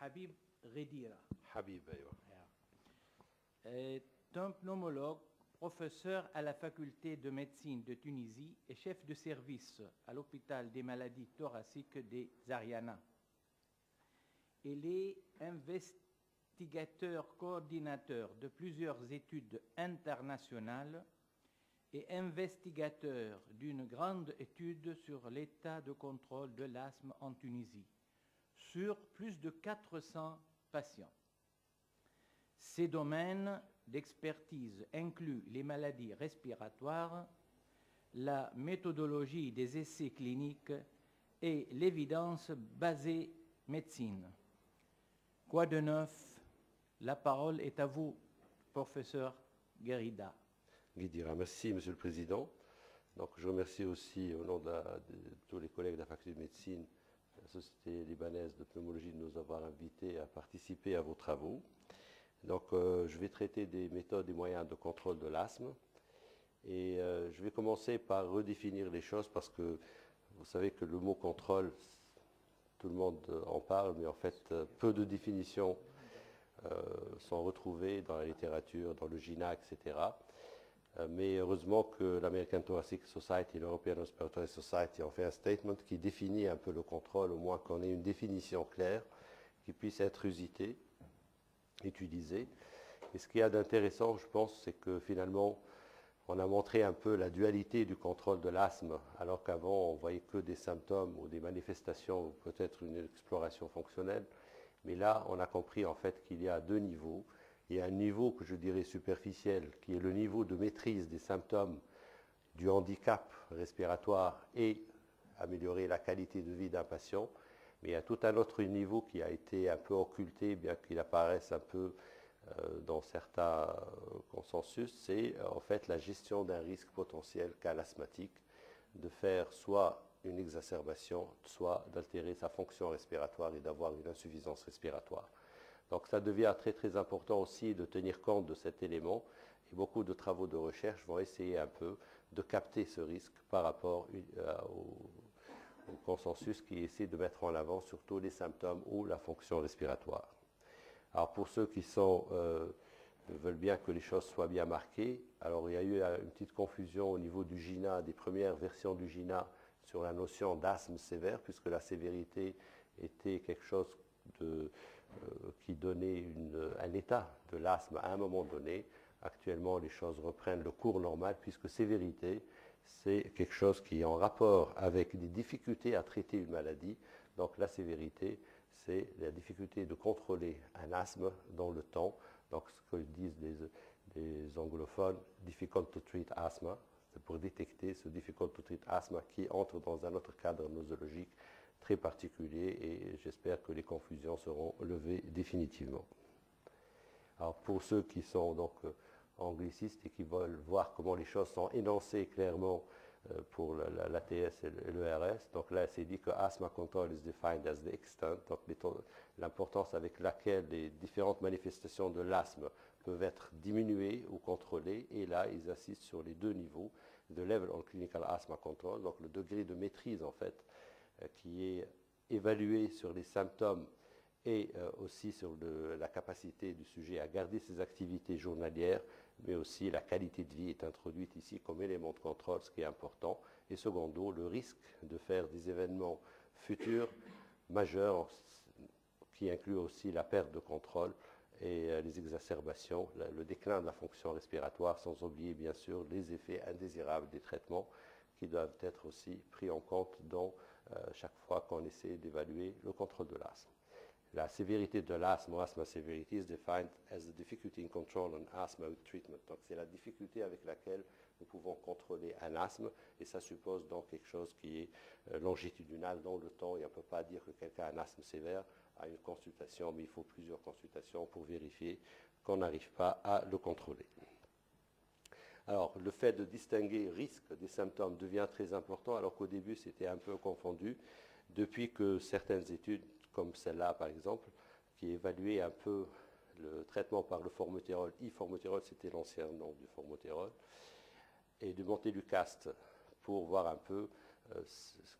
Habib Redira. Habib, أيوة. Est un pneumologue, professeur à la faculté de médecine de Tunisie et chef de service à l'hôpital des maladies thoraciques des Ariana. Il est investigateur coordinateur de plusieurs études internationales et investigateur d'une grande étude sur l'état de contrôle de l'asthme en Tunisie, sur plus de 400 patients. Ces domaines d'expertise incluent les maladies respiratoires, la méthodologie des essais cliniques et l'évidence basée médecine. Quoi de neuf? La parole est à vous, professeur Guérida. Guidira, merci Monsieur le Président. Donc, je remercie aussi au nom de tous les collègues de la faculté de médecine, la Société libanaise de pneumologie de nous avoir invités à participer à vos travaux. Donc, je vais traiter des méthodes et moyens de contrôle de l'asthme. Et je vais commencer par redéfinir les choses parce que vous savez que le mot contrôle, tout le monde en parle, mais en fait, peu de définitions sont retrouvées dans la littérature, dans le GINA, etc. Mais heureusement que l'American Thoracic Society et l'European Respiratory Society ont fait un statement qui définit un peu le contrôle, au moins qu'on ait une définition claire qui puisse être usitée, utilisée. Et ce qu'il y a d'intéressant, je pense, c'est que finalement, on a montré un peu la dualité du contrôle de l'asthme, alors qu'avant, on voyait que des symptômes ou des manifestations, ou peut-être une exploration fonctionnelle. Mais là, on a compris en fait qu'il y a deux niveaux. Il y a un niveau que je dirais superficiel, qui est le niveau de maîtrise des symptômes du handicap respiratoire et améliorer la qualité de vie d'un patient. Mais il y a tout un autre niveau qui a été un peu occulté, bien qu'il apparaisse un peu dans certains consensus, c'est en fait la gestion d'un risque potentiel qu'a l'asthmatique, de faire soit une exacerbation, soit d'altérer sa fonction respiratoire et d'avoir une insuffisance respiratoire. Donc ça devient très très important aussi de tenir compte de cet élément et beaucoup de travaux de recherche vont essayer un peu de capter ce risque par rapport au consensus qui essaie de mettre en avant surtout les symptômes ou la fonction respiratoire. Alors pour ceux qui veulent bien que les choses soient bien marquées, alors il y a eu une petite confusion au niveau du GINA, des premières versions du GINA sur la notion d'asthme sévère, puisque la sévérité était quelque chose qui donnait un état de l'asthme à un moment donné. Actuellement, les choses reprennent le cours normal, puisque sévérité, c'est quelque chose qui est en rapport avec des difficultés à traiter une maladie. Donc la sévérité, c'est la difficulté de contrôler un asthme dans le temps. Donc ce que disent les anglophones, difficult to treat asthma, c'est pour détecter ce difficult to treat asthma qui entre dans un autre cadre nosologique très particulier et j'espère que les confusions seront levées définitivement. Alors pour ceux qui sont donc anglicistes et qui veulent voir comment les choses sont énoncées clairement pour l'ATS et l'ERS, donc là c'est dit que asthma control is defined as the extent, donc l'importance avec laquelle les différentes manifestations de l'asthme peuvent être diminuées ou contrôlées, et là ils insistent sur les deux niveaux, the level of clinical asthma control, donc le degré de maîtrise en fait, qui est évalué sur les symptômes et aussi sur la capacité du sujet à garder ses activités journalières, mais aussi la qualité de vie est introduite ici comme élément de contrôle, ce qui est important. Et secondo, le risque de faire des événements futurs majeurs, qui inclut aussi la perte de contrôle et les exacerbations, le déclin de la fonction respiratoire, sans oublier bien sûr les effets indésirables des traitements qui doivent être aussi pris en compte dans chaque fois qu'on essaie d'évaluer le contrôle de l'asthme. La sévérité de l'asthme, asthma severity, is defined as the difficulty in control an asthma with treatment. Donc c'est la difficulté avec laquelle nous pouvons contrôler un asthme, et ça suppose donc quelque chose qui est longitudinal dans le temps, et on ne peut pas dire que quelqu'un a un asthme sévère à une consultation, mais il faut plusieurs consultations pour vérifier qu'on n'arrive pas à le contrôler. Alors, le fait de distinguer risque des symptômes devient très important, alors qu'au début, c'était un peu confondu. Depuis que certaines études, comme celle-là, par exemple, qui évaluaient un peu le traitement par le formoterol, I-formoterol, c'était l'ancien nom du formoterol, et du montelukast, pour voir un peu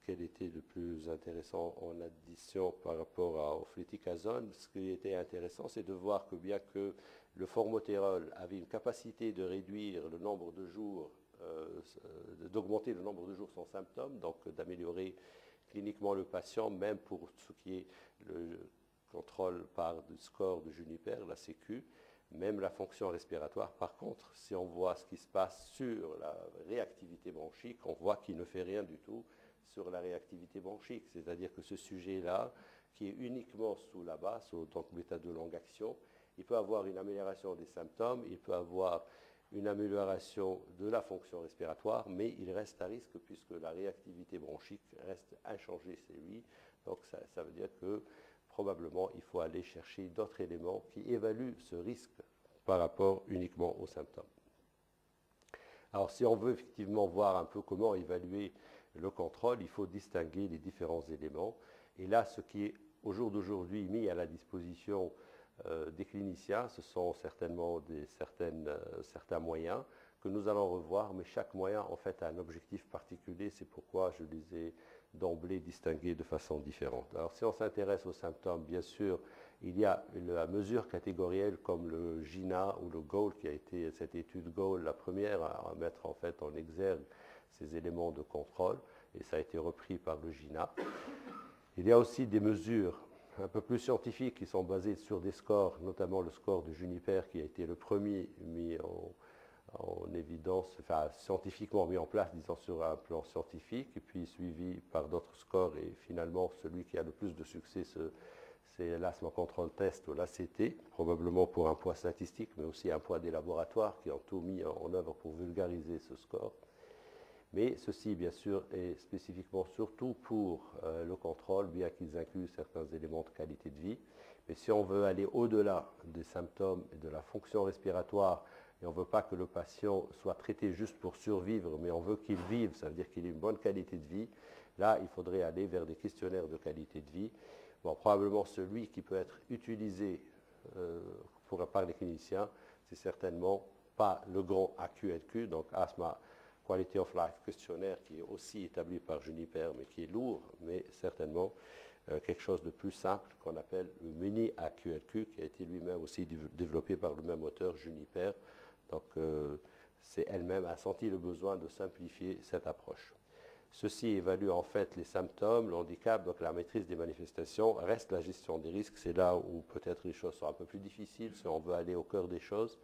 quel était le plus intéressant en addition par rapport au fluticasone. Ce qui était intéressant, c'est de voir que bien que le formoterol avait une capacité de réduire le nombre de jours, d'augmenter le nombre de jours sans symptômes, donc d'améliorer cliniquement le patient, même pour ce qui est le contrôle par le score de Juniper, la Sécu, même la fonction respiratoire. Par contre, si on voit ce qui se passe sur la réactivité bronchique, on voit qu'il ne fait rien du tout sur la réactivité bronchique. C'est-à-dire que ce sujet-là, qui est uniquement sous la base, donc bêta-2 longue action, il peut avoir une amélioration des symptômes, il peut avoir une amélioration de la fonction respiratoire, mais il reste à risque puisque la réactivité bronchique reste inchangée chez lui. Donc ça veut dire que probablement il faut aller chercher d'autres éléments qui évaluent ce risque par rapport uniquement aux symptômes. Alors si on veut effectivement voir un peu comment évaluer le contrôle, il faut distinguer les différents éléments. Et là, ce qui est au jour d'aujourd'hui mis à la disposition des cliniciens, ce sont certainement certains moyens que nous allons revoir, mais chaque moyen en fait a un objectif particulier, c'est pourquoi je les ai d'emblée distingués de façon différente. Alors si on s'intéresse aux symptômes, bien sûr, il y a la mesure catégorielle comme le GINA ou le GOAL, qui a été cette étude GOAL, la première à mettre en fait en exergue ces éléments de contrôle, et ça a été repris par le GINA. Il y a aussi des mesures un peu plus scientifiques qui sont basées sur des scores, notamment le score de Juniper qui a été le premier mis en évidence, enfin scientifiquement mis en place, disons sur un plan scientifique, et puis suivi par d'autres scores, et finalement celui qui a le plus de succès, c'est l'Asthma Control Test ou l'ACT, probablement pour un poids statistique, mais aussi un poids des laboratoires qui ont tout mis en œuvre pour vulgariser ce score. Mais ceci, bien sûr, est spécifiquement surtout pour le contrôle, bien qu'ils incluent certains éléments de qualité de vie. Mais si on veut aller au-delà des symptômes et de la fonction respiratoire, et on ne veut pas que le patient soit traité juste pour survivre, mais on veut qu'il vive, ça veut dire qu'il ait une bonne qualité de vie, là, il faudrait aller vers des questionnaires de qualité de vie. Bon, probablement celui qui peut être utilisé par les cliniciens, c'est certainement pas le grand AQLQ, donc Asthma Quality of Life questionnaire, qui est aussi établi par Juniper, mais qui est lourd, mais certainement quelque chose de plus simple qu'on appelle le mini AQLQ, qui a été lui-même aussi développé par le même auteur, Juniper. Donc, c'est elle-même a senti le besoin de simplifier cette approche. Ceci évalue en fait les symptômes, le handicap, donc la maîtrise des manifestations, reste la gestion des risques. C'est là où peut-être les choses sont un peu plus difficiles, si on veut aller au cœur des choses.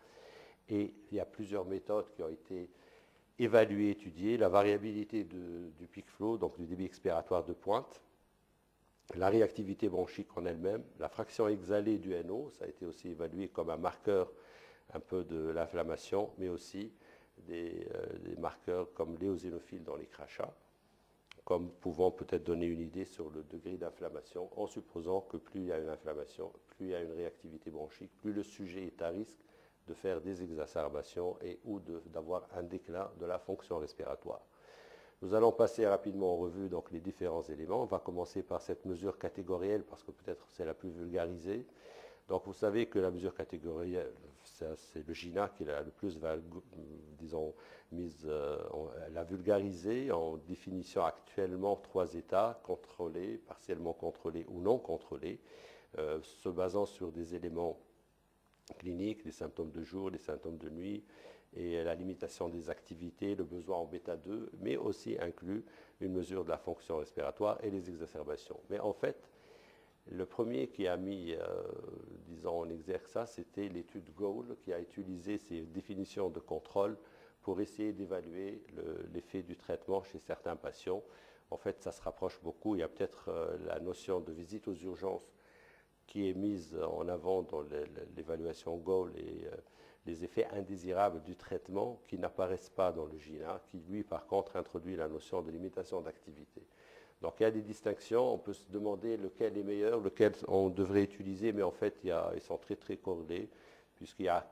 Et il y a plusieurs méthodes qui ont été évaluées, étudiées. La variabilité du peak flow, donc du débit expiratoire de pointe, la réactivité bronchique en elle-même, la fraction exhalée du NO, ça a été aussi évalué comme un marqueur un peu de l'inflammation, mais aussi des marqueurs comme l'éosinophiles dans les crachats, comme pouvant peut-être donner une idée sur le degré d'inflammation, en supposant que plus il y a une inflammation, plus il y a une réactivité bronchique, plus le sujet est à risque de faire des exacerbations et ou d'avoir un déclin de la fonction respiratoire. Nous allons passer rapidement en revue donc, les différents éléments. On va commencer par cette mesure catégorielle parce que peut-être c'est la plus vulgarisée. Donc vous savez que la mesure catégorielle, c'est le GINA qui l'a le plus, disons, l'a vulgarisé en définissant actuellement 3 états, contrôlés, partiellement contrôlés ou non contrôlés, se basant sur des éléments cliniques, les symptômes de jour, les symptômes de nuit, et la limitation des activités, le besoin en bêta-2, mais aussi inclut une mesure de la fonction respiratoire et les exacerbations. Mais en fait, le premier qui a mis, disons, en exergue ça, c'était l'étude GOAL, qui a utilisé ces définitions de contrôle pour essayer d'évaluer l'effet du traitement chez certains patients. En fait, ça se rapproche beaucoup. Il y a peut-être la notion de visite aux urgences qui est mise en avant dans l'évaluation GOAL et les effets indésirables du traitement qui n'apparaissent pas dans le GINA, qui lui, par contre, introduit la notion de limitation d'activité. Donc il y a des distinctions, on peut se demander lequel est meilleur, lequel on devrait utiliser, mais en fait, ils sont très très corrélés, puisqu'il y a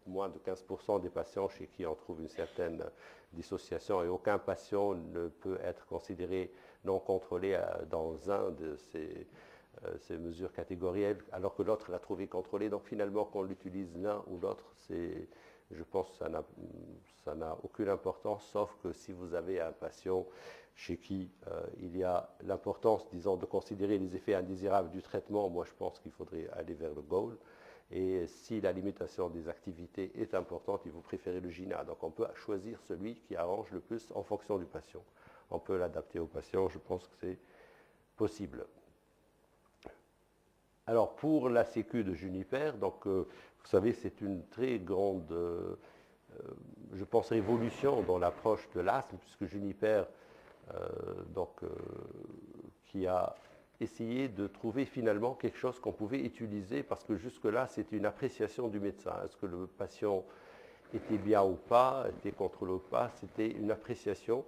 moins de 15% des patients chez qui on trouve une certaine dissociation, et aucun patient ne peut être considéré non contrôlé dans un de ces mesures catégorielles, alors que l'autre l'a trouvé contrôlé. Donc finalement, qu'on l'utilise l'un ou l'autre, Je pense que ça n'a aucune importance, sauf que si vous avez un patient chez qui il y a l'importance, disons, de considérer les effets indésirables du traitement, moi je pense qu'il faudrait aller vers le GOL. Et si la limitation des activités est importante, il faut préférer le GINA. Donc on peut choisir celui qui arrange le plus en fonction du patient. On peut l'adapter au patient, je pense que c'est possible. Alors pour la Sécu de Juniper, donc, vous savez, c'est une très grande, je pense, révolution dans l'approche de l'asthme, puisque Juniper, qui a essayé de trouver finalement quelque chose qu'on pouvait utiliser, parce que jusque-là, c'était une appréciation du médecin. Est-ce que le patient était bien ou pas, était contrôlé ou pas, c'était une appréciation.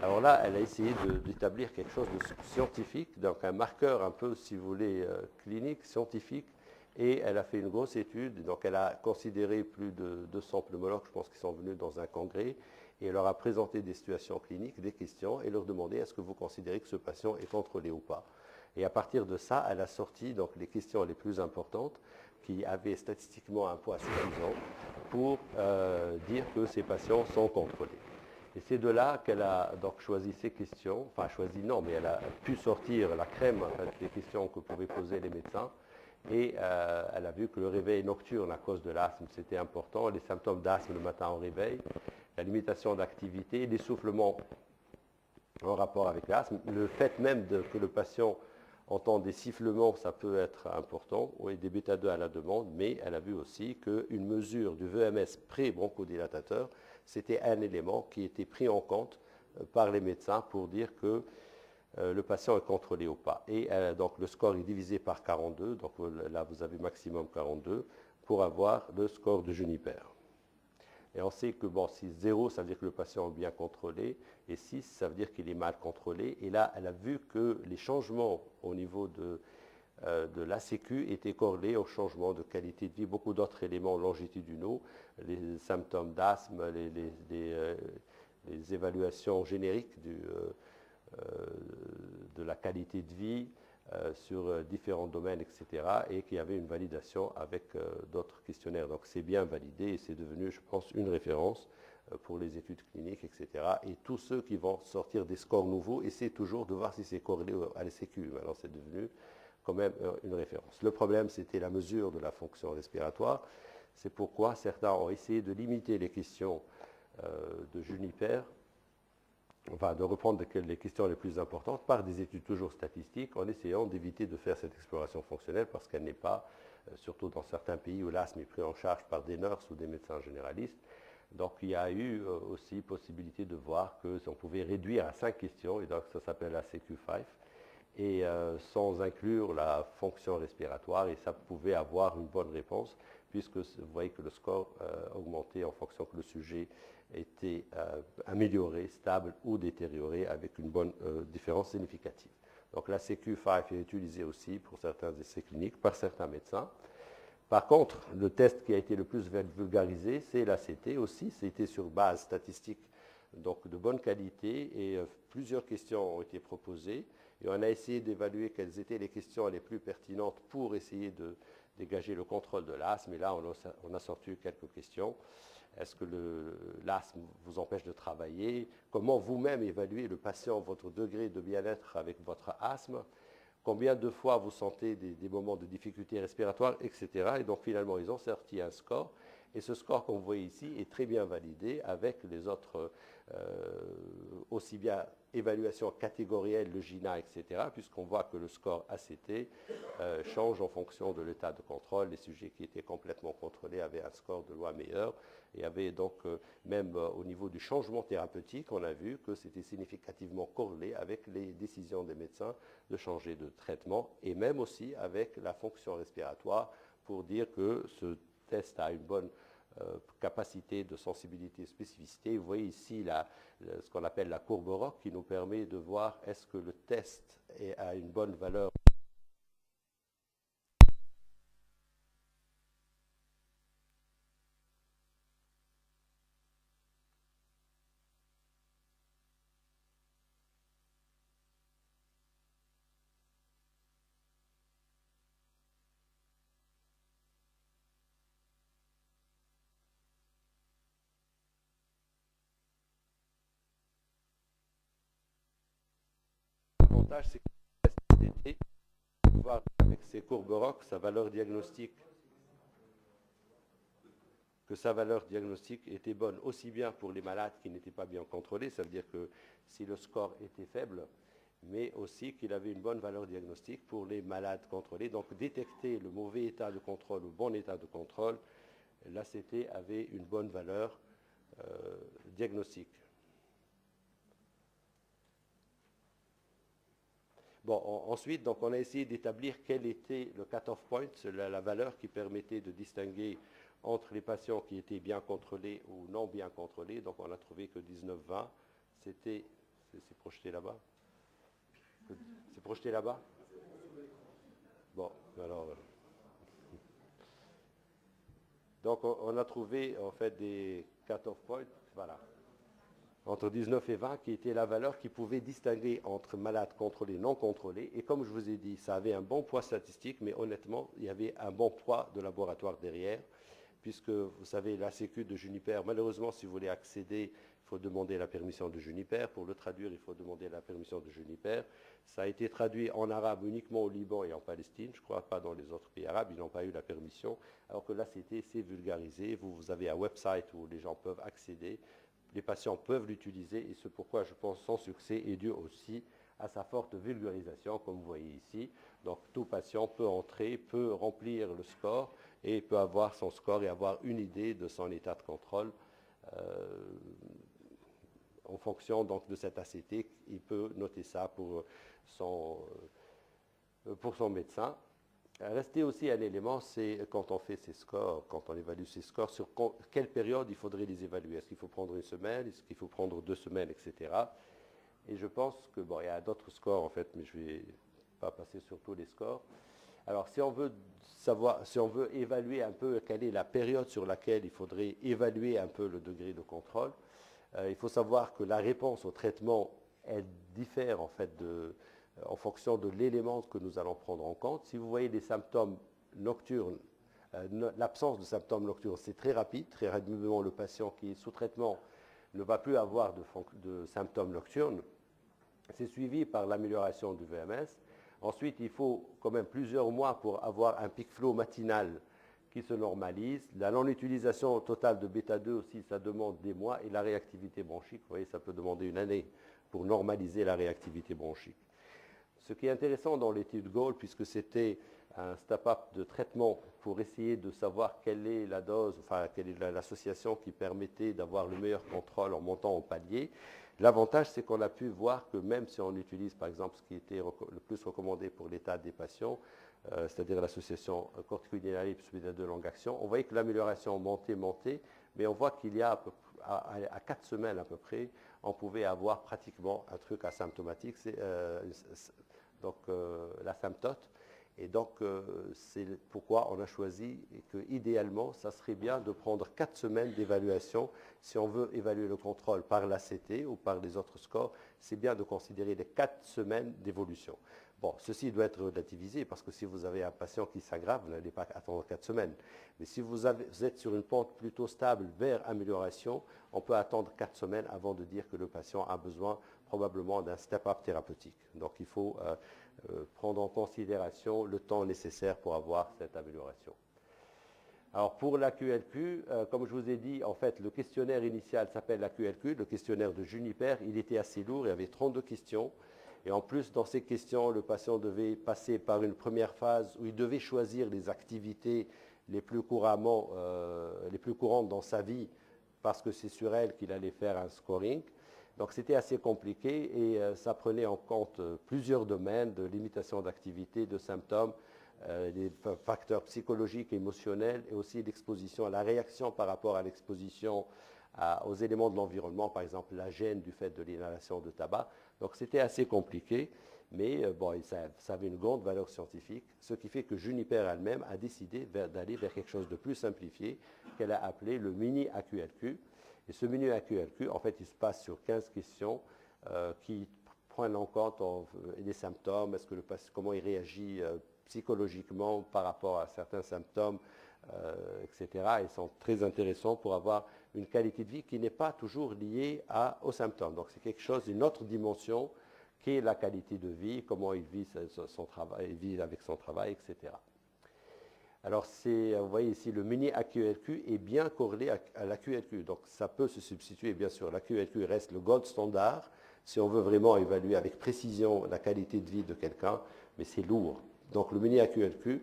Alors là, elle a essayé d'établir quelque chose de scientifique, donc un marqueur un peu, si vous voulez, clinique, scientifique, et elle a fait une grosse étude, donc elle a considéré plus de 200 pneumologues, je pense, qui sont venus dans un congrès, et elle leur a présenté des situations cliniques, des questions, et leur demandé est-ce que vous considérez que ce patient est contrôlé ou pas. Et à partir de ça, elle a sorti donc, les questions les plus importantes, qui avaient statistiquement un poids suffisant pour dire que ces patients sont contrôlés. Et c'est de là qu'elle a donc choisi ces questions, enfin choisi non, mais elle a pu sortir la crème en fait, des questions que pouvaient poser les médecins. Et elle a vu que le réveil nocturne à cause de l'asthme, c'était important, les symptômes d'asthme le matin au réveil, la limitation d'activité, l'essoufflement en rapport avec l'asthme, le fait même que le patient entend des sifflements, ça peut être important, oui, des bêta-2 à la demande, mais elle a vu aussi qu'une mesure du VMS pré-bronchodilatateur, c'était un élément qui était pris en compte par les médecins pour dire que le patient est contrôlé ou pas. Et donc le score est divisé par 42, donc là vous avez maximum 42, pour avoir le score de Juniper. Et on sait que bon, si 0, ça veut dire que le patient est bien contrôlé, et 6, ça veut dire qu'il est mal contrôlé. Et là, elle a vu que les changements au niveau de la Sécu étaient corrélés au changement de qualité de vie, beaucoup d'autres éléments longitudinaux, les symptômes d'asthme, les évaluations génériques de la qualité de vie, sur différents domaines, etc., et qu'il y avait une validation avec d'autres questionnaires. Donc c'est bien validé et c'est devenu, je pense, une référence pour les études cliniques, etc. Et tous ceux qui vont sortir des scores nouveaux essaient toujours de voir si c'est corrélé à la Sécu. Maintenant, c'est devenu quand même une référence. Le problème, c'était la mesure de la fonction respiratoire. C'est pourquoi certains ont essayé de limiter les questions de Juniper, enfin de reprendre les questions les plus importantes par des études toujours statistiques en essayant d'éviter de faire cette exploration fonctionnelle parce qu'elle n'est pas, surtout dans certains pays où l'asthme est pris en charge par des nurses ou des médecins généralistes. Donc il y a eu aussi possibilité de voir que on pouvait réduire à 5 questions, et donc ça s'appelle la CQ5, et sans inclure la fonction respiratoire, et ça pouvait avoir une bonne réponse puisque vous voyez que le score augmentait en fonction que le sujet était amélioré, stable ou détérioré avec une bonne différence significative. Donc la CQ5 est utilisée aussi pour certains essais cliniques par certains médecins. Par contre, le test qui a été le plus vulgarisé, c'est l'ACT aussi. C'était sur base statistique, donc de bonne qualité, et plusieurs questions ont été proposées. Et on a essayé d'évaluer quelles étaient les questions les plus pertinentes pour essayer de dégager le contrôle de l'asthme. Et là, on a sorti quelques questions. Est-ce que l'asthme vous empêche de travailler? Comment vous-même évaluez le patient, votre degré de bien-être avec votre asthme? Combien de fois vous sentez des moments de difficulté respiratoire, etc. Et donc finalement, ils ont sorti un score. Et ce score qu'on voit ici est très bien validé avec les autres, aussi bien évaluation catégorielle, le GINA, etc., puisqu'on voit que le score ACT change en fonction de l'état de contrôle. Les sujets qui étaient complètement contrôlés avaient un score de loi meilleur. Et avait donc, même au niveau du changement thérapeutique, on a vu que c'était significativement corrélé avec les décisions des médecins de changer de traitement, et même aussi avec la fonction respiratoire, pour dire que ce test a une bonne capacité de sensibilité et spécificité. Vous voyez ici ce qu'on appelle la courbe ROC, qui nous permet de voir est-ce que le test a une bonne valeur l'avantage, c'est que voir avec ces courbes ROC, sa valeur diagnostique était bonne aussi bien pour les malades qui n'étaient pas bien contrôlés, ça veut dire que si le score était faible, mais aussi qu'il avait une bonne valeur diagnostique pour les malades contrôlés. Donc détecter le mauvais état de contrôle ou le bon état de contrôle, l'ACT avait une bonne valeur diagnostique. Bon, ensuite, donc, on a essayé d'établir quel était le cut-off point, la valeur qui permettait de distinguer entre les patients qui étaient bien contrôlés ou non bien contrôlés. Donc on a trouvé que 19-20, c'est projeté là-bas. C'est projeté là-bas? Bon, alors... Donc on a trouvé en fait des cut-off points, voilà, entre 19 et 20, qui était la valeur qui pouvait distinguer entre malades contrôlés et non contrôlés. Et comme je vous ai dit, ça avait un bon poids statistique, mais honnêtement, il y avait un bon poids de laboratoire derrière, puisque vous savez, la Sécu de Juniper, malheureusement, si vous voulez accéder, il faut demander la permission de Juniper. Pour le traduire, il faut demander la permission de Juniper. Ça a été traduit en arabe uniquement au Liban et en Palestine, je ne crois pas dans les autres pays arabes, ils n'ont pas eu la permission, alors que là, c'est vulgarisé. Vous avez un website où les gens peuvent accéder, les patients peuvent l'utiliser, et c'est pourquoi je pense son succès est dû aussi à sa forte vulgarisation, comme vous voyez ici. Donc tout patient peut entrer, peut remplir le score, et peut avoir son score et avoir une idée de son état de contrôle. En fonction donc de cet ACT, il peut noter ça pour son médecin. Rester aussi un élément, c'est quand on fait ces scores, quand on évalue ces scores, sur quelle période il faudrait les évaluer. Est-ce qu'il faut prendre une semaine, est-ce qu'il faut prendre 2 semaines, etc. Et je pense que, bon, il y a d'autres scores en fait, mais je ne vais pas passer sur tous les scores. Alors, si on veut savoir, si on veut évaluer un peu quelle est la période sur laquelle il faudrait évaluer un peu le degré de contrôle, il faut savoir que la réponse au traitement, elle diffère en fait en fonction de l'élément que nous allons prendre en compte. Si vous voyez des symptômes nocturnes, l'absence de symptômes nocturnes, c'est très rapide. Très rapidement, le patient qui est sous traitement ne va plus avoir de symptômes nocturnes. C'est suivi par l'amélioration du VMS. Ensuite, il faut quand même plusieurs mois pour avoir un pic flow matinal qui se normalise. La non-utilisation totale de bêta-2 aussi, ça demande des mois. Et la réactivité bronchique, vous voyez, ça peut demander une année pour normaliser la réactivité bronchique. Ce qui est intéressant dans l'étude GOAL, puisque c'était un step-up de traitement pour essayer de savoir quelle est la dose, enfin quelle est l'association qui permettait d'avoir le meilleur contrôle en montant au palier. L'avantage, c'est qu'on a pu voir que même si on utilise, par exemple, ce qui était le plus recommandé pour l'état des patients, c'est-à-dire l'association corticoïdéale de longue action, on voyait que l'amélioration montait, mais on voit qu'il y a à 4 semaines à peu près, on pouvait avoir pratiquement un truc asymptomatique, donc l'asymptote. Et donc, c'est pourquoi on a choisi que idéalement, ça serait bien de prendre 4 semaines d'évaluation. Si on veut évaluer le contrôle par l'ACT ou par les autres scores, c'est bien de considérer les 4 semaines d'évolution. Bon, ceci doit être relativisé parce que si vous avez un patient qui s'aggrave, vous n'allez pas attendre 4 semaines. Mais si vous êtes sur une pente plutôt stable vers amélioration, on peut attendre 4 semaines avant de dire que le patient a besoin probablement d'un step-up thérapeutique. Donc, il faut prendre en considération le temps nécessaire pour avoir cette amélioration. Alors pour la QLQ, comme je vous ai dit, en fait, le questionnaire initial s'appelle la QLQ, le questionnaire de Juniper. Il était assez lourd, il y avait 32 questions. Et en plus, dans ces questions, le patient devait passer par une première phase où il devait choisir les activités les plus courantes dans sa vie, parce que c'est sur elles qu'il allait faire un scoring. Donc c'était assez compliqué et ça prenait en compte plusieurs domaines de limitation d'activité, de symptômes, des facteurs psychologiques, émotionnels et aussi l'exposition à la réaction par rapport à l'exposition aux éléments de l'environnement, par exemple la gêne du fait de l'inhalation de tabac. Donc c'était assez compliqué, mais bon, ça avait une grande valeur scientifique, ce qui fait que Juniper elle-même a décidé d'aller vers quelque chose de plus simplifié qu'elle a appelé le mini AQLQ. Et ce mini AQLQ, en fait, il se passe sur 15 questions qui prennent en compte les symptômes, comment il réagit psychologiquement par rapport à certains symptômes, etc. Ils sont très intéressants pour avoir une qualité de vie qui n'est pas toujours liée aux symptômes. Donc c'est quelque chose, une autre dimension quelle est la qualité de vie, comment il vit son travail, il vit avec son travail, etc. Alors, vous voyez ici, le mini AQLQ est bien corrélé à l'AQLQ. Donc, ça peut se substituer, bien sûr. L'AQLQ reste le gold standard si on veut vraiment évaluer avec précision la qualité de vie de quelqu'un, mais c'est lourd. Donc, le mini AQLQ,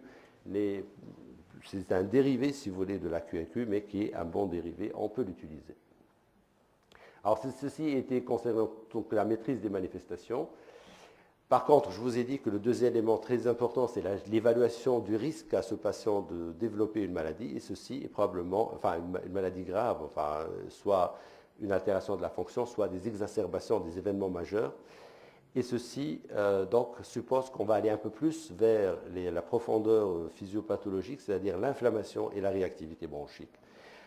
c'est un dérivé, si vous voulez, de l'AQLQ, mais qui est un bon dérivé. On peut l'utiliser. Alors, ceci était concernant donc, la maîtrise des manifestations. Par contre, je vous ai dit que le deuxième élément très important, c'est l'évaluation du risque à ce patient de développer une maladie, et ceci est probablement, enfin une maladie grave, enfin, soit une altération de la fonction, soit des exacerbations des événements majeurs. Et ceci donc suppose qu'on va aller un peu plus vers la profondeur physiopathologique, c'est-à-dire l'inflammation et la réactivité bronchique.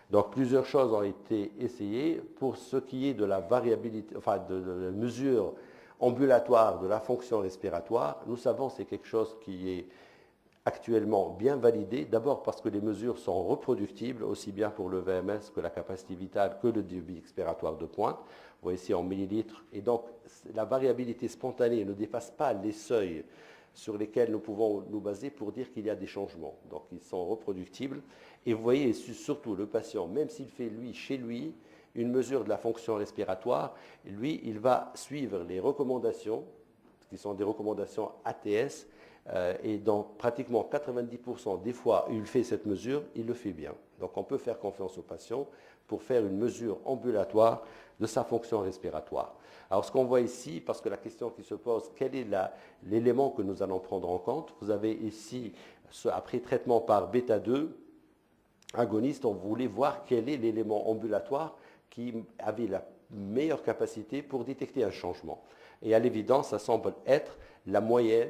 Donc plusieurs choses ont été essayées. Pour ce qui est de la variabilité, enfin de la mesure ambulatoire de la fonction respiratoire, nous savons que c'est quelque chose qui est actuellement bien validé, d'abord parce que les mesures sont reproductibles, aussi bien pour le VMS que la capacité vitale que le débit expiratoire de pointe. Vous voyez ici en millilitres. Et donc, la variabilité spontanée ne dépasse pas les seuils sur lesquels nous pouvons nous baser pour dire qu'il y a des changements. Donc, ils sont reproductibles. Et vous voyez surtout le patient, même s'il fait, chez lui, une mesure de la fonction respiratoire, lui, il va suivre les recommandations, qui sont des recommandations ATS, et dans pratiquement 90% des fois où il fait cette mesure, il le fait bien. Donc on peut faire confiance au patient pour faire une mesure ambulatoire de sa fonction respiratoire. Alors ce qu'on voit ici, parce que la question qui se pose, quel est l'élément que nous allons prendre en compte? Vous avez ici, après traitement par bêta-2, agoniste, on voulait voir quel est l'élément ambulatoire qui avait la meilleure capacité pour détecter un changement. Et à l'évidence, ça semble être la moyenne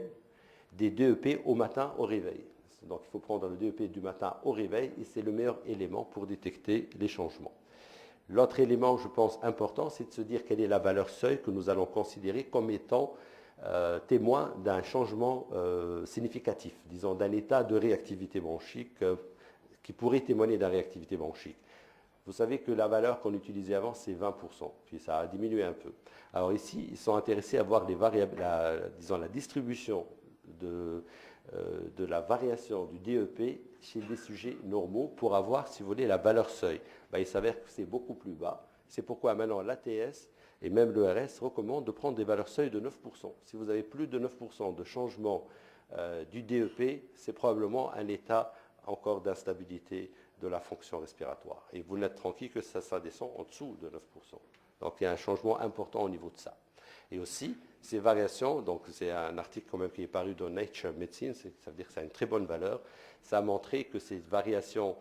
des DEP au matin au réveil. Donc il faut prendre le DEP du matin au réveil et c'est le meilleur élément pour détecter les changements. L'autre élément, je pense, important, c'est de se dire quelle est la valeur seuil que nous allons considérer comme étant témoin d'un changement significatif, disons d'un état de réactivité bronchique qui pourrait témoigner d'une réactivité bronchique. Vous savez que la valeur qu'on utilisait avant, c'est 20%, puis ça a diminué un peu. Alors ici, ils sont intéressés à voir les variables, disons, la distribution de la variation du DEP chez des sujets normaux pour avoir, si vous voulez, la valeur seuil. Ben, il s'avère que c'est beaucoup plus bas. C'est pourquoi maintenant l'ATS et même l'ERS recommandent de prendre des valeurs seuil de 9%. Si vous avez plus de 9% de changement du DEP, c'est probablement un état encore d'instabilité de la fonction respiratoire. Et vous n'êtes tranquille que ça descend en dessous de 9%. Donc il y a un changement important au niveau de ça. Et aussi, ces variations, donc c'est un article quand même qui est paru dans Nature Medicine, ça veut dire que ça a une très bonne valeur, ça a montré que ces variations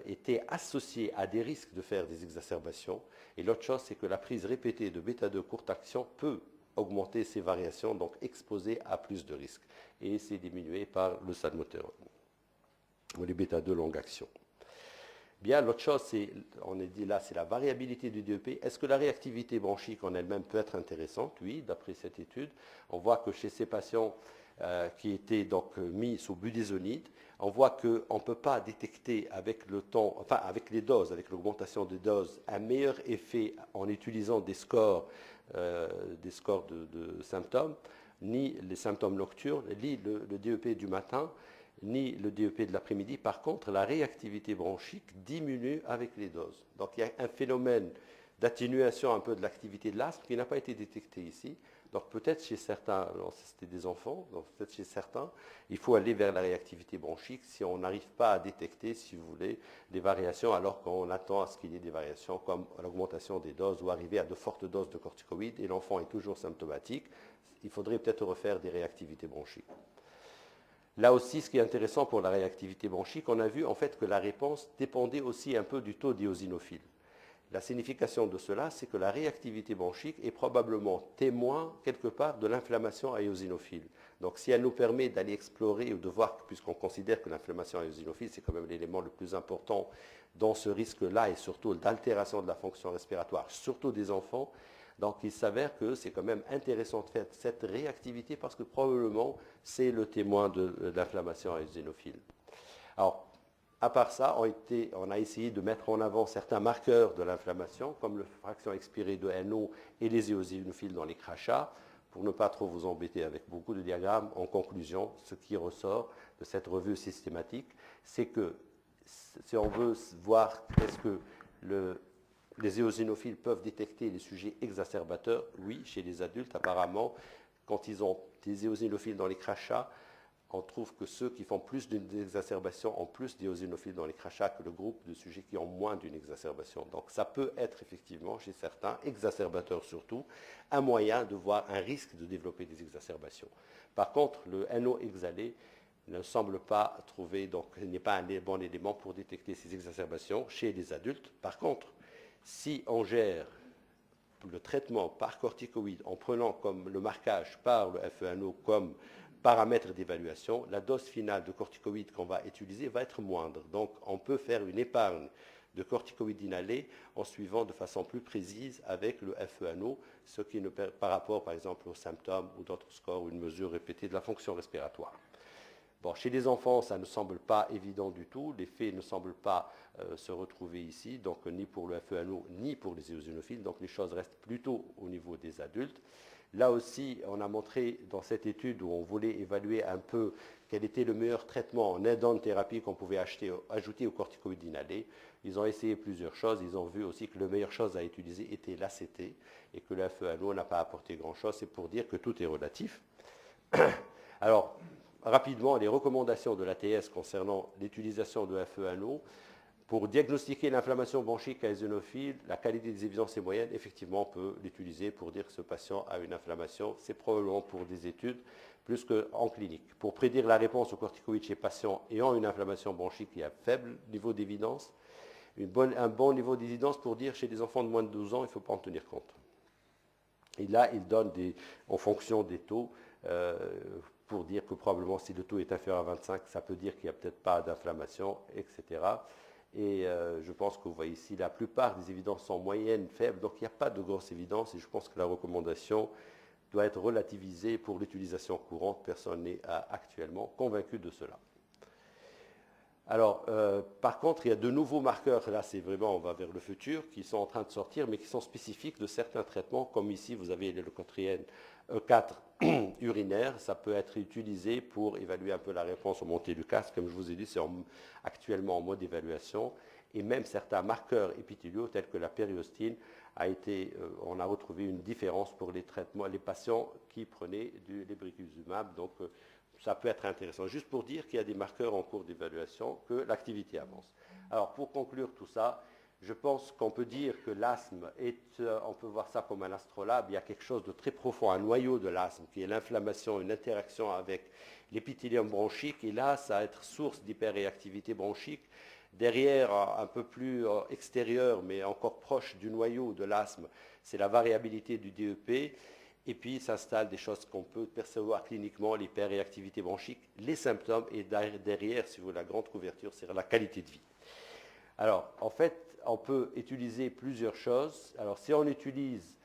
étaient associées à des risques de faire des exacerbations. Et l'autre chose, c'est que la prise répétée de bêta-2 courte action peut augmenter ces variations, donc exposer à plus de risques. Et c'est diminué par le salmeterol, ou les bêta-2 longue action. Bien, l'autre chose, on a dit là, c'est la variabilité du DEP. Est-ce que la réactivité bronchique en elle-même peut être intéressante? Oui, d'après cette étude. On voit que chez ces patients qui étaient donc mis sous budesonide, on voit qu'on ne peut pas détecter avec le temps, enfin avec les doses, avec l'augmentation des doses, un meilleur effet en utilisant des scores de symptômes, ni les symptômes nocturnes, ni le DEP du matin, ni le DEP de l'après-midi. Par contre, la réactivité bronchique diminue avec les doses. Donc il y a un phénomène d'atténuation un peu de l'activité de l'asthme qui n'a pas été détecté ici. Donc peut-être chez certains, c'était des enfants, donc peut-être chez certains, il faut aller vers la réactivité bronchique si on n'arrive pas à détecter, si vous voulez, des variations alors qu'on attend à ce qu'il y ait des variations comme l'augmentation des doses ou arriver à de fortes doses de corticoïdes et l'enfant est toujours symptomatique. Il faudrait peut-être refaire des réactivités bronchiques. Là aussi, ce qui est intéressant pour la réactivité bronchique, on a vu en fait que la réponse dépendait aussi un peu du taux d'éosinophile. La signification de cela, c'est que la réactivité bronchique est probablement témoin quelque part de l'inflammation éosinophile. Donc si elle nous permet d'aller explorer ou de voir, puisqu'on considère que l'inflammation éosinophile, c'est quand même l'élément le plus important dans ce risque-là et surtout d'altération de la fonction respiratoire, surtout des enfants, donc il s'avère que c'est quand même intéressant de faire cette réactivité parce que probablement c'est le témoin de l'inflammation éosinophile. Alors, à part ça, on a essayé de mettre en avant certains marqueurs de l'inflammation, comme la fraction expirée de NO et les éosinophiles dans les crachats, pour ne pas trop vous embêter avec beaucoup de diagrammes, en conclusion, ce qui ressort de cette revue systématique, c'est que si on veut voir est-ce que les éosinophiles peuvent détecter les sujets exacerbateurs, oui, chez les adultes, apparemment, quand ils ont des éosinophiles dans les crachats, on trouve que ceux qui font plus d'une exacerbation ont plus d'éosinophiles dans les crachats que le groupe de sujets qui ont moins d'une exacerbation. Donc ça peut être effectivement, chez certains, exacerbateurs surtout, un moyen de voir un risque de développer des exacerbations. Par contre, le NO exhalé ne semble pas trouver, donc il n'est pas un bon élément pour détecter ces exacerbations chez les adultes. Par contre, si on gère le traitement par corticoïdes en prenant comme le marquage par le FeNO comme paramètre d'évaluation, la dose finale de corticoïdes qu'on va utiliser va être moindre. Donc, on peut faire une épargne de corticoïdes inhalés en suivant de façon plus précise avec le FeNO, ce qui par rapport, par exemple, aux symptômes ou d'autres scores ou une mesure répétée de la fonction respiratoire. Bon, chez les enfants, ça ne semble pas évident du tout. Les faits ne semblent pas se retrouver ici, donc ni pour le FeNO ni pour les éosinophiles. Donc les choses restent plutôt au niveau des adultes. Là aussi, on a montré dans cette étude où on voulait évaluer un peu quel était le meilleur traitement en add-on thérapie qu'on pouvait ajouter aux corticoïdes inhalés. Ils ont essayé plusieurs choses. Ils ont vu aussi que la meilleure chose à utiliser était l'ACT et que le FeNO n'a pas apporté grand-chose. C'est pour dire que tout est relatif. Alors, rapidement, les recommandations de l'ATS concernant l'utilisation de FeNO. Pour diagnostiquer l'inflammation bronchique à eosinophile, la qualité des évidences est moyenne. Effectivement, on peut l'utiliser pour dire que ce patient a une inflammation. C'est probablement pour des études plus qu'en clinique. Pour prédire la réponse aux corticoïdes chez patients ayant une inflammation bronchique qui a faible niveau d'évidence, un bon niveau d'évidence pour dire chez des enfants de moins de 12 ans, il ne faut pas en tenir compte. Et là, il donne en fonction des taux, pour dire que probablement si le taux est inférieur à 25, ça peut dire qu'il n'y a peut-être pas d'inflammation, etc. Et je pense que vous voyez ici, la plupart des évidences sont moyennes, faibles, donc il n'y a pas de grosse évidence et je pense que la recommandation doit être relativisée pour l'utilisation courante. Personne n'est actuellement convaincu de cela. Alors, par contre, il y a de nouveaux marqueurs, là c'est vraiment, on va vers le futur, qui sont en train de sortir, mais qui sont spécifiques de certains traitements, comme ici vous avez les leucotriènes E4 urinaires, ça peut être utilisé pour évaluer un peu la réponse aux montées du casque, comme je vous ai dit, c'est actuellement en mode d'évaluation, et même certains marqueurs épithéliaux tels que la périostine, on a retrouvé une différence pour les traitements, les patients qui prenaient du lebrikizumab, donc ça peut être intéressant. Juste pour dire qu'il y a des marqueurs en cours d'évaluation, que l'activité avance. Alors, pour conclure tout ça, je pense qu'on peut dire que l'asthme on peut voir ça comme un astrolabe, il y a quelque chose de très profond, un noyau de l'asthme, qui est l'inflammation, une interaction avec l'épithélium bronchique, et là, ça va être source d'hyperréactivité bronchique. Derrière, un peu plus extérieur, mais encore proche du noyau de l'asthme, c'est la variabilité du DEP. Et puis s'installent des choses qu'on peut percevoir cliniquement, l'hyperréactivité bronchique, les symptômes, et derrière, si vous voulez, la grande couverture, c'est la qualité de vie. Alors, en fait, on peut utiliser plusieurs choses. Alors, si on utilise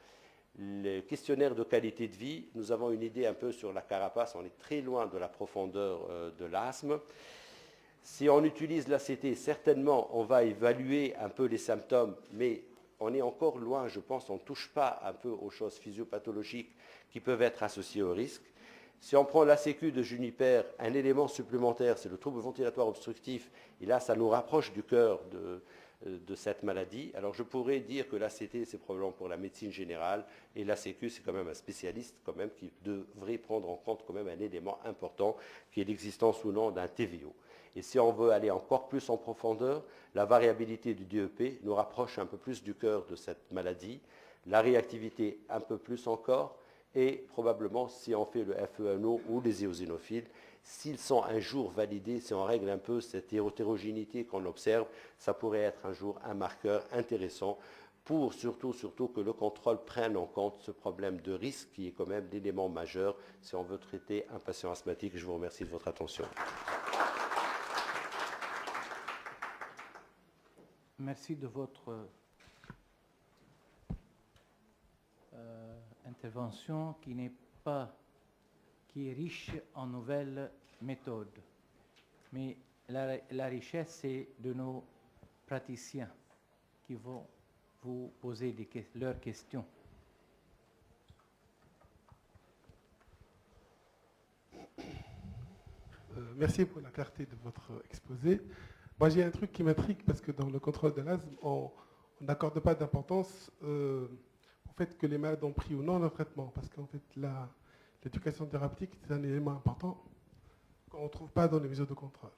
le questionnaire de qualité de vie, nous avons une idée un peu sur la carapace, on est très loin de la profondeur de l'asthme. Si on utilise l'ACT, certainement, on va évaluer un peu les symptômes, mais on est encore loin, je pense, on ne touche pas un peu aux choses physiopathologiques qui peuvent être associées au risque. Si on prend la sécu de Juniper, un élément supplémentaire, c'est le trouble ventilatoire obstructif, et là, ça nous rapproche du cœur de cette maladie. Alors, je pourrais dire que l'ACT, c'est probablement pour la médecine générale, et la sécu, c'est quand même un spécialiste quand même qui devrait prendre en compte quand même un élément important, qui est l'existence ou non d'un TVO. Et si on veut aller encore plus en profondeur, la variabilité du DEP nous rapproche un peu plus du cœur de cette maladie, la réactivité un peu plus encore, et probablement si on fait le FeNO ou les éosinophiles, s'ils sont un jour validés, si on règle un peu cette hétérogénéité qu'on observe, ça pourrait être un jour un marqueur intéressant pour surtout que le contrôle prenne en compte ce problème de risque qui est quand même l'élément majeur si on veut traiter un patient asthmatique. Je vous remercie de votre attention. Merci de votre intervention qui est riche en nouvelles méthodes. Mais la richesse, c'est de nos praticiens qui vont vous poser leurs questions. Merci pour la clarté de votre exposé. Moi, j'ai un truc qui m'intrigue parce que dans le contrôle de l'asthme, on n'accorde pas d'importance au fait que les malades ont pris ou non le traitement. Parce qu'en fait, l'éducation thérapeutique, c'est un élément important qu'on ne trouve pas dans les mesures de contrôle.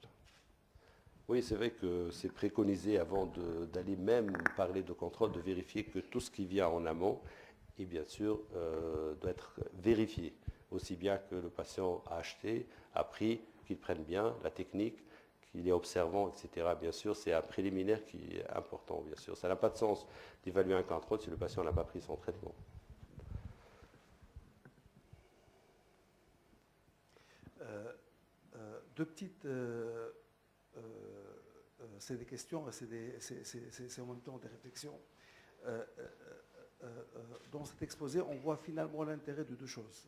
Oui, c'est vrai que c'est préconisé avant d'aller même parler de contrôle, de vérifier que tout ce qui vient en amont, et bien sûr, doit être vérifié. Aussi bien que le patient a acheté, a pris, qu'il prenne bien la technique, qu'il est observant, etc. Bien sûr, c'est un préliminaire qui est important, bien sûr. Ça n'a pas de sens d'évaluer un contrôle si le patient n'a pas pris son traitement. Deux petites... c'est des questions, c'est en même temps des réflexions. Dans cet exposé, on voit finalement l'intérêt de deux choses.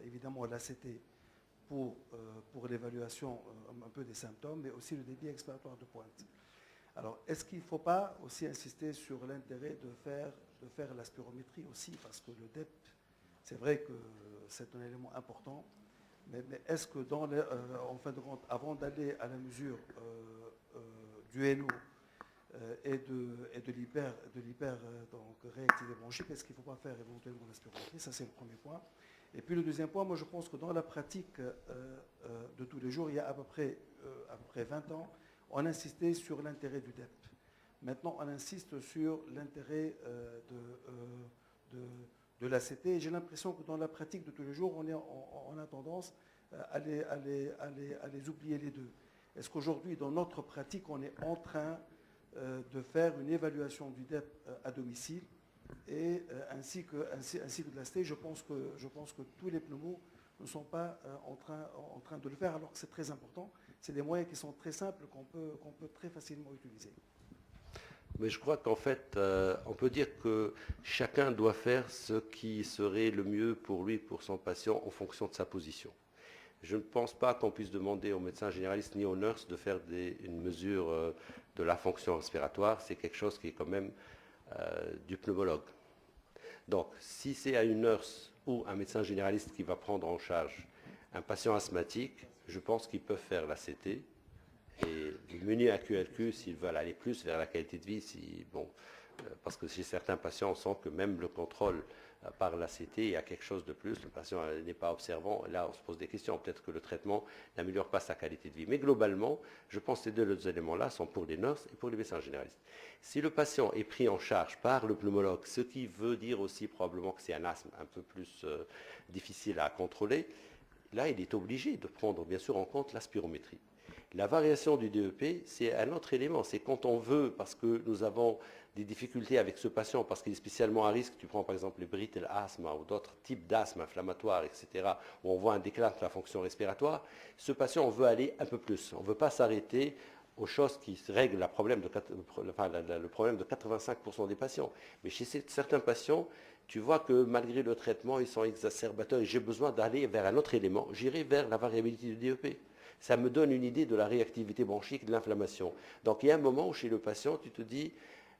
Évidemment, l'ACT pour l'évaluation un peu des symptômes, mais aussi le débit exploratoire de pointe. Alors, est-ce qu'il ne faut pas aussi insister sur l'intérêt de faire la spirométrie aussi, parce que le DEP, c'est vrai que c'est un élément important, mais est-ce que en fin de compte, avant d'aller à la mesure du NO et de l'hyper réactivité bronchique, est-ce qu'il ne faut pas faire éventuellement la spirométrie? Ça, c'est le premier point. Et puis le deuxième point, moi je pense que dans la pratique de tous les jours, il y a à peu près 20 ans, on insistait sur l'intérêt du DEP. Maintenant, on insiste sur l'intérêt de l'ACT. J'ai l'impression que dans la pratique de tous les jours, on a tendance à les oublier les deux. Est-ce qu'aujourd'hui, dans notre pratique, on est en train de faire une évaluation du DEP à domicile et ainsi que de l'ACT? Je pense que tous les pneumos ne sont pas en train de le faire, alors que c'est très important. C'est des moyens qui sont très simples, qu'on peut très facilement utiliser. Mais je crois qu'en fait, on peut dire que chacun doit faire ce qui serait le mieux pour lui, pour son patient, en fonction de sa position. Je ne pense pas qu'on puisse demander aux médecins généralistes ni aux nurses de faire une mesure de la fonction respiratoire. C'est quelque chose qui est quand même du pneumologue. Donc, si c'est à une nurse ou un médecin généraliste qui va prendre en charge un patient asthmatique, je pense qu'ils peuvent faire l'ACT. Et munir un QLQ s'ils veulent aller plus vers la qualité de vie, parce que chez certains patients, on sent que même le contrôle par l'ACT, il y a quelque chose de plus, le patient n'est pas observant, là on se pose des questions, peut-être que le traitement n'améliore pas sa qualité de vie. Mais globalement, je pense que ces deux éléments-là sont pour les nurses et pour les médecins généralistes. Si le patient est pris en charge par le pneumologue, ce qui veut dire aussi probablement que c'est un asthme un peu plus difficile à contrôler, là il est obligé de prendre bien sûr en compte la spirométrie. La variation du DEP, c'est un autre élément. C'est quand on veut, parce que nous avons des difficultés avec ce patient, parce qu'il est spécialement à risque, tu prends par exemple le brittle asthma ou d'autres types d'asthme inflammatoire, etc., où on voit un déclin de la fonction respiratoire, ce patient, on veut aller un peu plus. On ne veut pas s'arrêter aux choses qui règlent le problème de 85% des patients. Mais chez certains patients, tu vois que malgré le traitement, ils sont exacerbateurs et j'ai besoin d'aller vers un autre élément. J'irai vers la variabilité du DEP. Ça me donne une idée de la réactivité bronchique, de l'inflammation. Donc il y a un moment où chez le patient, tu te dis,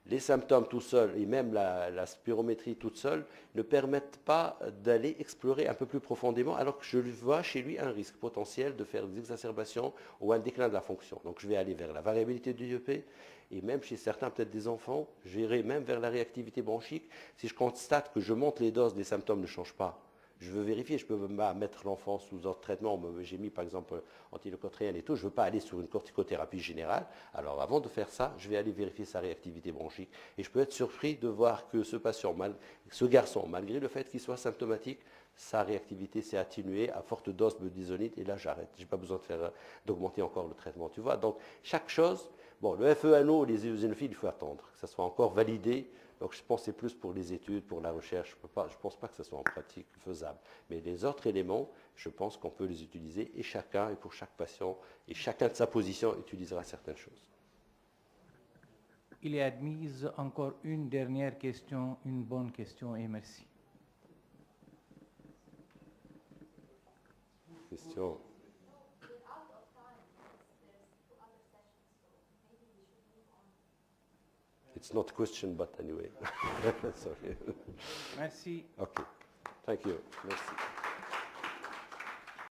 les symptômes tout seuls et même la spirométrie toute seule ne permettent pas d'aller explorer un peu plus profondément, alors que je vois chez lui un risque potentiel de faire des exacerbations ou un déclin de la fonction. Donc je vais aller vers la variabilité du DEP et même chez certains, peut-être des enfants, j'irai même vers la réactivité bronchique. Si je constate que je monte les doses, les symptômes ne changent pas, je veux vérifier, je peux mettre l'enfant sous autre traitement. J'ai mis par exemple antileucotrienne et tout. Je ne veux pas aller sur une corticothérapie générale. Alors avant de faire ça, je vais aller vérifier sa réactivité bronchique. Et je peux être surpris de voir que ce patient, ce garçon, malgré le fait qu'il soit symptomatique, sa réactivité s'est atténuée à forte dose de budesonide. Et là, j'arrête. Je n'ai pas besoin d'augmenter encore le traitement. Tu vois. Donc chaque chose, le FeNO, les eosinophiles, il faut attendre que ça soit encore validé. Donc je pense que c'est plus pour les études, pour la recherche. Je ne pense pas que ce soit en pratique faisable. Mais les autres éléments, je pense qu'on peut les utiliser et chacun, et pour chaque patient, et chacun de sa position, utilisera certaines choses. Il est admise encore une dernière question, une bonne question, et merci. Question. It's not a question, but anyway. Sorry. Merci. Okay. Thank you. Merci.